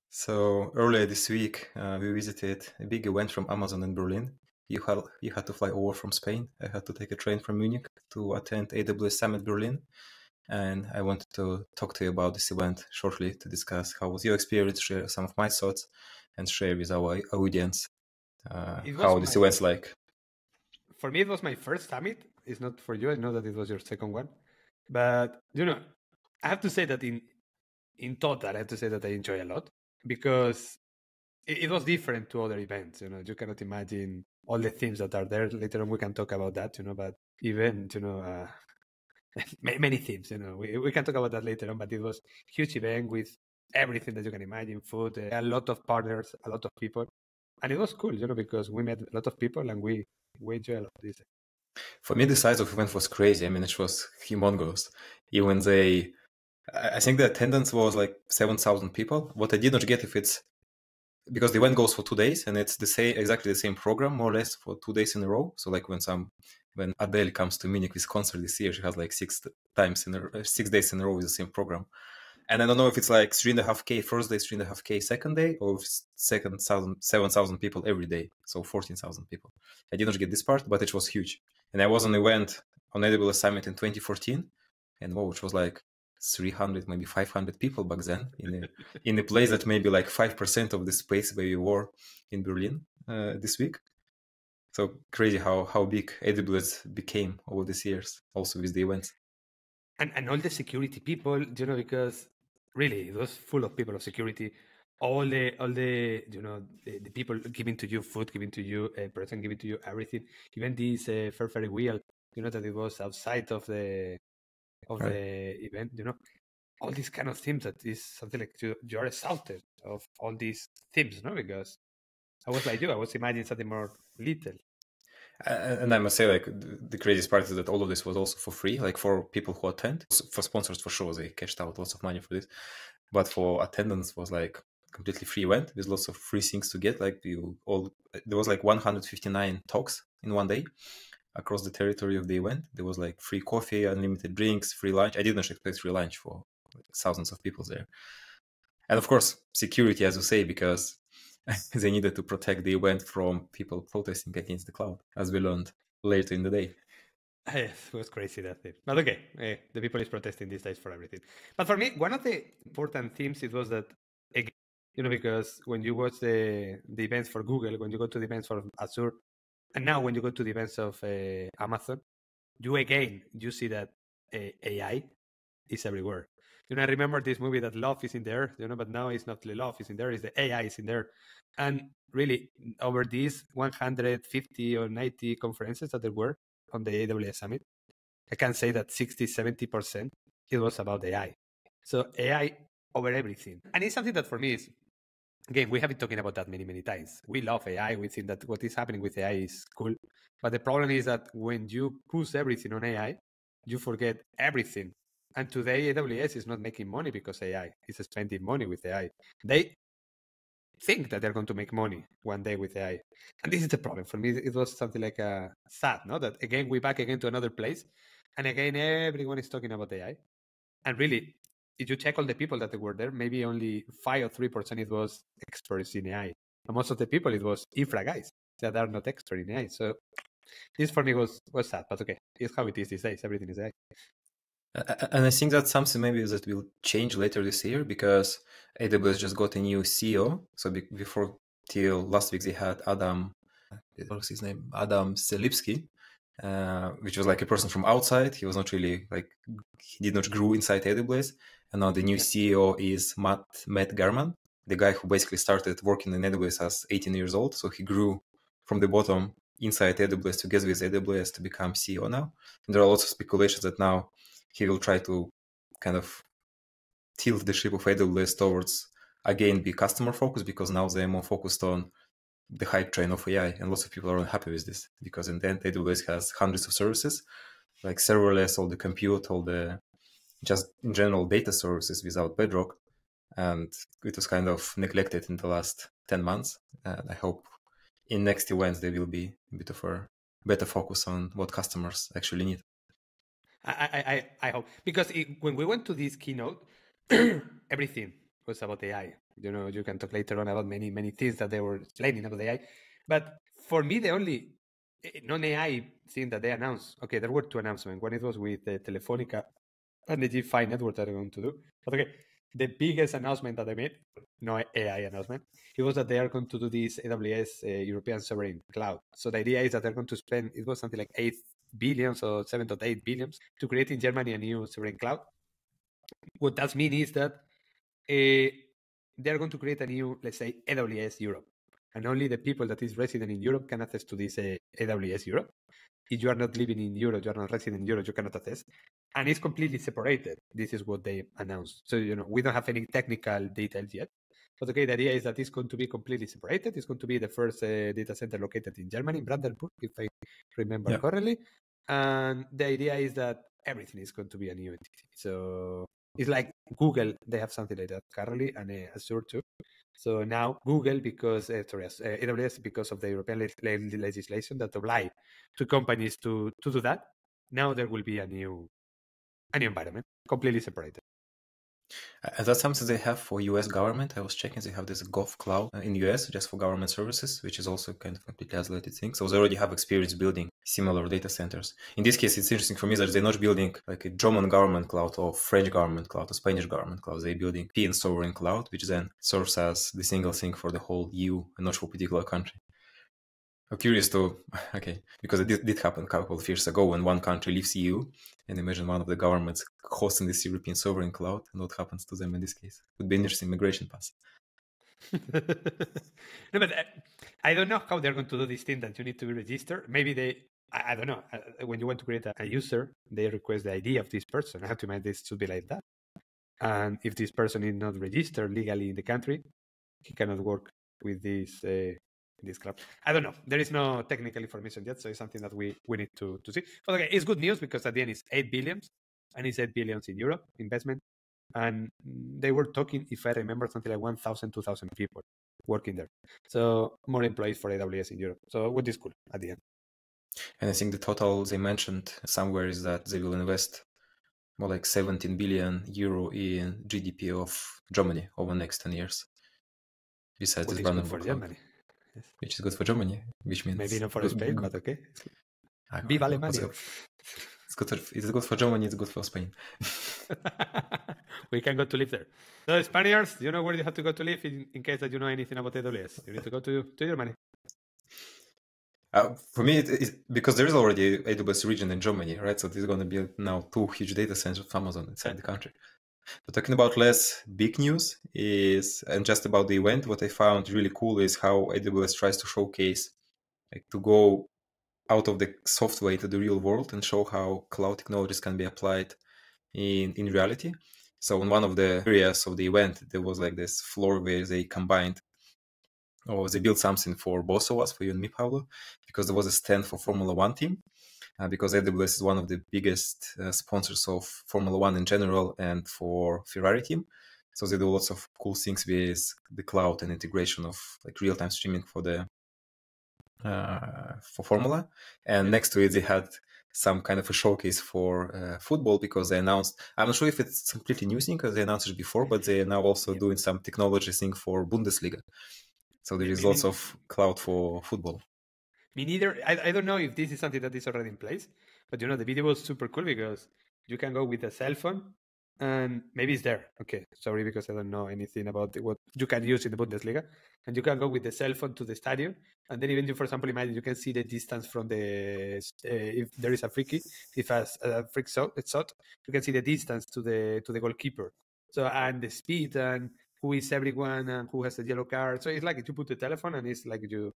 So earlier this week, we visited a big event from Amazon in Berlin. You had to fly over from Spain. I had to take a train from Munich to attend AWS Summit Berlin. And I wanted to talk to you about this event shortly to discuss how was your experience, share some of my thoughts, and share with our audience It was how this event's like. For me, it was my first summit. It's not for you. I know that it was your second one. But, I have to say that in total, I have to say that I enjoy a lot because it was different to other events. You cannot imagine all the themes that are there. Later on, we can talk about that, but even, many themes, we can talk about that later on, but it was a huge event with everything that you can imagine, food, a lot of partners, a lot of people. And it was cool, because we met a lot of people and we enjoy a lot of this. For me, the size of the event was crazy. I mean, it was humongous. Even I think the attendance was like 7,000 people. What I did not get if it's because the event goes for 2 days and it's exactly the same program more or less for 2 days in a row. So like when Adele comes to Munich with concert this year, she has like 6 days in a row with the same program. And I don't know if it's like 3.5K first day, 3.5K second day, or if it's 7,000 people every day. So 14,000 people. I did not get this part, but it was huge. And I was on an event on AWS Summit in 2014, and which was like 300, maybe 500 people back then in a place that maybe like 5% of the space where we were in Berlin this week. So crazy how big AWS became over these years, also with the events. And all the security people, because really it was full of people of security. All the the people giving to you food, giving to you a person, giving to you everything. Even this Ferry wheel, that it was outside of the event. All these kind of themes that is something like you're exhausted of all these themes, no? Because I was like you, I was imagining something more little. And I must say, like, the craziest part is that all of this was also for free, like for people who attend. For sponsors, for sure, they cashed out lots of money for this. But for attendance was like completely free event with lots of free things to get. Like there was like 159 talks in one day across the territory of the event. There was like free coffee, unlimited drinks, free lunch. I didn't expect free lunch for thousands of people there. And of course, security, as you say, because they needed to protect the event from people protesting against the cloud, as we learned later in the day. Yes, it was crazy that thing. But okay, the people is protesting these days for everything. But for me, one of the important themes it was that, again, because when you watch the events for Google, when you go to the events for Azure, and now when you go to the events of Amazon, you see that AI is everywhere. I remember this movie that love is in there, but now it's not the love is in there, it's the AI is in there. And really, over these 150 or 90 conferences that there were on the AWS Summit, I can say that 60-70% it was about AI. So AI over everything. And it's something that for me is, again, we have been talking about that many, many times. We love AI. We think that what is happening with AI is cool. But the problem is that when you push everything on AI, you forget everything. And today, AWS is not making money because AI is spending money with AI. They think that they're going to make money one day with AI. And this is the problem. For me, it was something like sad, no? That again, we're back again to another place. And again, everyone is talking about AI. And really, if you check all the people that were there, maybe only 5 or 3% it was experts in AI. And most of the people, it was infra guys that are not expert in AI. So this for me was sad, but okay, it's how it is these days. Everything is AI. And I think that's something maybe that will change later this year because AWS just got a new CEO. So before till last week, they had what was his name? Adam Selipsky, which was like a person from outside. He was not really he did not grow inside AWS. And now the new CEO is Matt Garman, the guy who basically started working in AWS as 18 years old. So he grew from the bottom inside AWS together with AWS to become CEO now. And there are lots of speculations that now he will try to kind of tilt the ship of AWS towards, again, be customer focused because now they're more focused on the hype train of AI. And lots of people are unhappy with this because in the end, AWS has hundreds of services, like serverless, all the compute, all the just in general data services without bedrock. And it was kind of neglected in the last 10 months. And I hope in next events, there will be a bit of a better focus on what customers actually need. I hope, because when we went to this keynote, everything was about AI. You can talk later on about many things that they were explaining about AI. But for me, the only non-AI thing that they announced, okay, there were two announcements. One it was with Telefonica and the G5 network that they're going to do. But okay, the biggest announcement that they made, no AI announcement, it was that they are going to do this AWS European Sovereign Cloud. So the idea is that they're going to spend, it was something like 8 billion or 7.8 billion to create in Germany a new sovereign cloud. What that means is that they're going to create a new, let's say, AWS Europe. And only the people that is resident in Europe can access to this AWS Europe. If you are not living in Europe, you are not resident in Europe, you cannot access. And it's completely separated. This is what they announced. So, we don't have any technical details yet. But okay, the idea is that it's going to be completely separated. It's going to be the first data center located in Germany, in Brandenburg, if I remember correctly. And the idea is that everything is going to be a new entity. So it's like Google, they have something like that currently, and Azure too. So now Google, because AWS, because of the European legislation that oblige to companies to do that, now there will be a new environment, completely separated. That's something they have for US government. I was checking, they have this Gov Cloud in US just for government services, which is also kind of completely isolated thing. So they already have experience building similar data centers. In this case, it's interesting for me that they're not building like a German government cloud or French government cloud or Spanish government cloud. They're building European sovereign cloud, which then serves as the single thing for the whole EU and not for a particular country. I'm curious to, okay, because it did happen a couple of years ago when one country leaves EU, and imagine one of the governments hosting this European sovereign cloud, and what happens to them in this case. It would be an interesting migration path. No, but I don't know how they're going to do this thing that you need to be registered. Maybe I don't know. When you want to create a user, they request the ID of this person. I have to imagine this should be like that. And if this person is not registered legally in the country, he cannot work with this club. I don't know. There is no technical information yet, so it's something that we need to see. But okay, it's good news because at the end it's 8 billion, and it's 8 billion in Europe investment. And they were talking, if I remember, something like 1,000, 2,000 people working there. So more employees for AWS in Europe. So what is cool at the end. And I think the total they mentioned somewhere is that they will invest more like 17 billion euro in GDP of Germany over the next 10 years. Besides this Brandenburg for Germany. Yes. Which is good for Germany, which means maybe not for Spain, but okay. Viva Alemania. It's good for Germany, it's good for Spain. We can go to live there. So Spaniards, do you know where you have to go to live in case that you know anything about AWS? You need to go to Germany. For me, because there is already AWS region in Germany, right? So there's going to be now 2 huge data centers of Amazon inside the country. But talking about less big news and just about the event, what I found really cool is how AWS tries to showcase, like to go out of the software into the real world and show how cloud technologies can be applied in reality. So in one of the areas of the event, there was like this floor where they combined, or they built something for both of us, for you and me, Pablo, because there was a stand for Formula One team. Because AWS is one of the biggest sponsors of Formula One in general and for Ferrari team. So they do lots of cool things with the cloud and integration of like real-time streaming for Formula. And next to it, they had some kind of a showcase for football because they announced, I'm not sure if it's completely new thing because they announced it before, but they are now also doing some technology thing for Bundesliga. So there is lots of cloud for football. Me neither. I don't know if this is something that is already in place, but the video was super cool because you can go with a cell phone and maybe it's there. Okay, sorry, because I don't know anything about what you can use in the Bundesliga. And you can go with the cell phone to the stadium. And then even, for example, imagine you can see the distance from if there is a free kick, if a free shot, you can see the distance to the goalkeeper. So, and the speed and who is everyone and who has the yellow card. So it's like you put the telephone and it's like you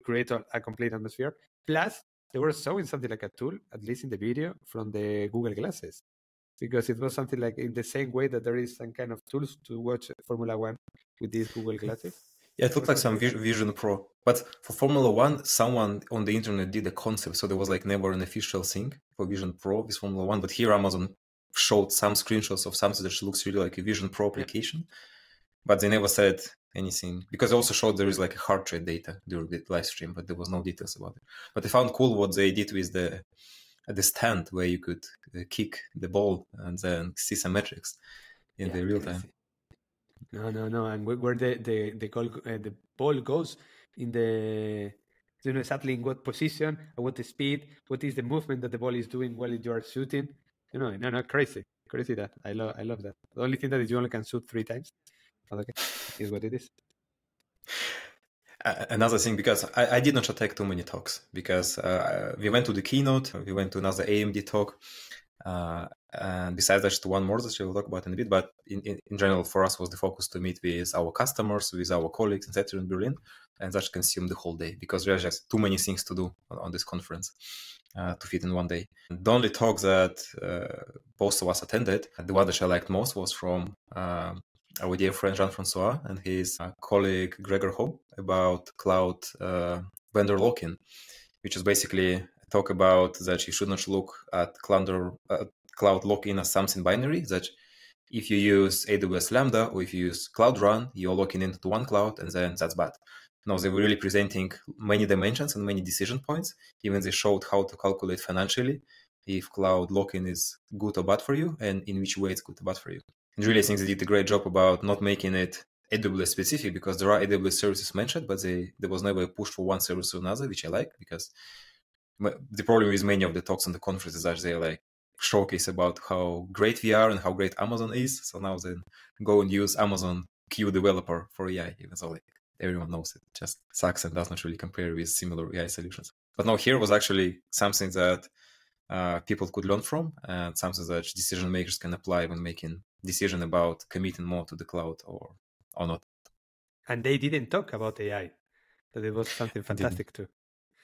create a complete atmosphere. Plus, they were showing something like a tool, at least in the video, from the Google Glasses. Because it was something like in the same way that there is some kind of tools to watch Formula One with these Google Glasses. Yeah, it looked like some Vision Pro. But for Formula One, someone on the internet did a concept. So there was like never an official thing for Vision Pro with Formula One. But here Amazon showed some screenshots of something that looks really like a Vision Pro application. Yeah. But they never said anything, because they also showed there is like a heart rate data during the live stream, but there was no details about it. But I found cool what they did with the stand where you could kick the ball and then see some metrics in the real time. No. And where the ball goes in the, exactly in what position, at what speed, what is the movement that the ball is doing while you are shooting. No, crazy that. I love that. The only thing that is you only can shoot 3 times. But okay, is what it is. Another thing, because I did not take too many talks, because we went to the keynote, we went to another AMD talk, and besides that, just one more that we'll talk about in a bit. But in general, for us was the focus to meet with our customers, with our colleagues, etc. in Berlin, and that consumed the whole day because there's just too many things to do on this conference to fit in one day. And the only talk that both of us attended, the one that I liked most, was from our dear friend Jean-Francois and his colleague Gregor Ho about cloud vendor lock-in, which is basically a talk about that you should not look at cloud lock-in as something binary, that if you use AWS Lambda or if you use Cloud Run, you're locking into one cloud and then that's bad. No, they were really presenting many dimensions and many decision points. Even they showed how to calculate financially if cloud lock-in is good or bad for you and in which way it's good or bad for you. And really, I think they did a great job about not making it AWS specific, because there are AWS services mentioned, but there was never a push for one service or another, which I like, because the problem with many of the talks on the conferences are they like showcase about how great we are and how great Amazon is. So now then go and use Amazon Q developer for AI, even though like everyone knows it just sucks and does not really compare with similar AI solutions. But no, here was actually something that people could learn from, and something that decision makers can apply when making decision about committing more to the cloud or not. And they didn't talk about AI. That it was something fantastic too.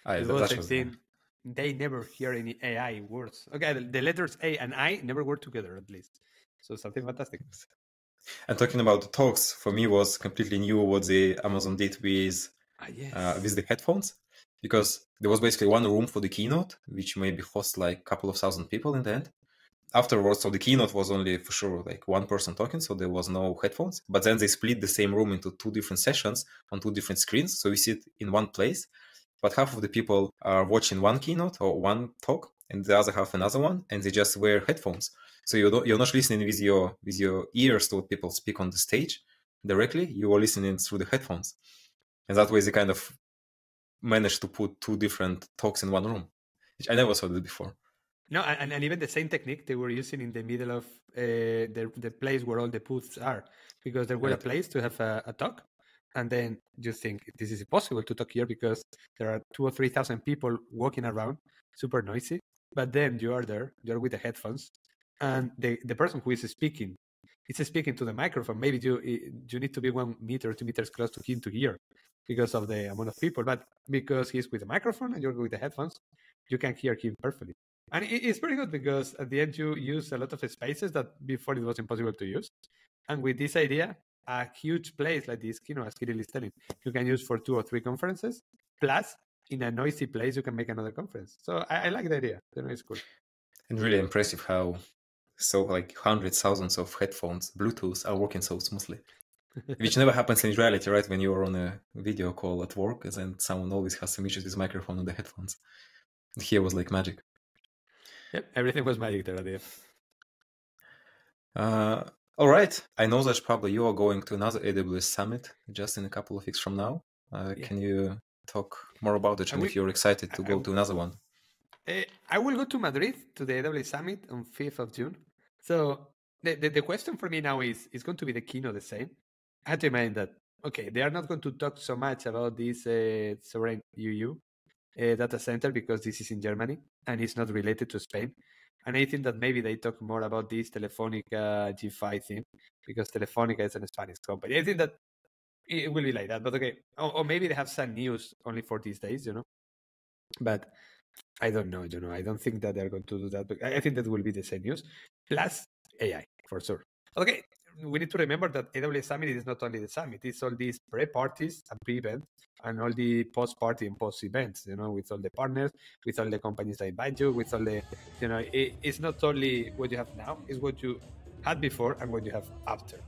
It was a thing. They never hear any AI words. Okay, the letters A and I never work together, at least. So something fantastic. And talking about the talks, for me was completely new what the Amazon did with the headphones, because there was basically one room for the keynote, which maybe host like a couple of thousand people in the end. Afterwards, so the keynote was only for sure like one person talking, so there was no headphones. But then they split the same room into 2 different sessions on 2 different screens, so we sit in one place. But half of the people are watching one keynote or one talk, and the other half another one, and they just wear headphones. So you're not listening with your ears to what people speak on the stage directly. You are listening through the headphones, and that way they kind of managed to put 2 different talks in one room, which I never saw that before. No, and even the same technique they were using in the middle of the place where all the booths are, because there were a place to have a talk, and then you think this is impossible to talk here because there are 2,000 or 3,000 people walking around, super noisy. But then you are there, you're with the headphones, and the person who is speaking to the microphone. Maybe you need to be 1 meter, 2 meters close to him to hear, because of the amount of people. But because he's with the microphone and you're with the headphones, you can hear him perfectly. And it's pretty good because at the end you use a lot of spaces that before it was impossible to use. And with this idea, a huge place like this, as Kirill is telling, you can use for 2 or 3 conferences. Plus, in a noisy place, you can make another conference. So I like the idea. It's cool. And really impressive how so like hundreds, thousands of headphones, Bluetooth, are working so smoothly. Which never happens in reality, right? When you're on a video call at work, and then someone always has some issues with microphone and the headphones. And here was like magic. Yep, everything was magic there at the end. All right. I know that, Pablo, you are going to another AWS Summit just in a couple of weeks from now. Can you talk more about it, and if you're excited to go to another one? I will go to Madrid to the AWS Summit on 5th of June. So the question for me now is going to be the keynote the same? I had to imagine that, okay, they are not going to talk so much about this Sovereign EU data center because this is in Germany and it's not related to Spain. And I think that maybe they talk more about this Telefonica G5 thing because Telefonica is a Spanish company. I think that it will be like that, but okay. Or maybe they have some news only for these days, But I don't know, I don't think that they're going to do that. But I think that will be the same news. Plus AI, for sure. Okay, we need to remember that AWS Summit is not only the summit, it's all these pre-parties and pre-events and all the post-party and post-events, with all the partners, with all the companies that invite you, with all the, it's not only what you have now, it's what you had before and what you have after,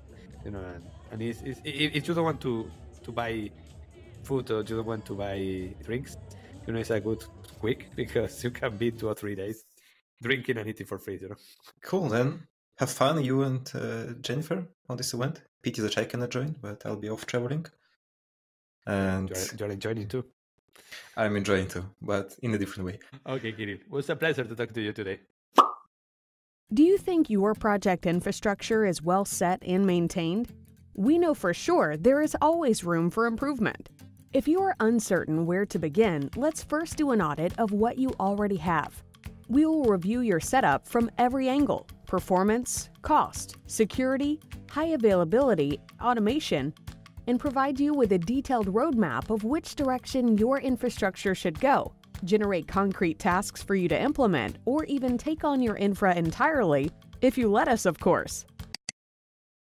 and if you don't want to buy food or you don't want to buy drinks, it's a good quick because you can be 2 or 3 days drinking and eating for free, Cool, then. Have fun, you and Jennifer, on this event. Pity that I cannot join, but I'll be off traveling. And you're enjoying too. I'm enjoying too, but in a different way. Okay, Kirill. It was a pleasure to talk to you today. Do you think your project infrastructure is well set and maintained? We know for sure there is always room for improvement. If you are uncertain where to begin, let's first do an audit of what you already have. We will review your setup from every angle: performance, cost, security, high availability, automation, and provide you with a detailed roadmap of which direction your infrastructure should go, generate concrete tasks for you to implement, or even take on your infra entirely, if you let us, of course.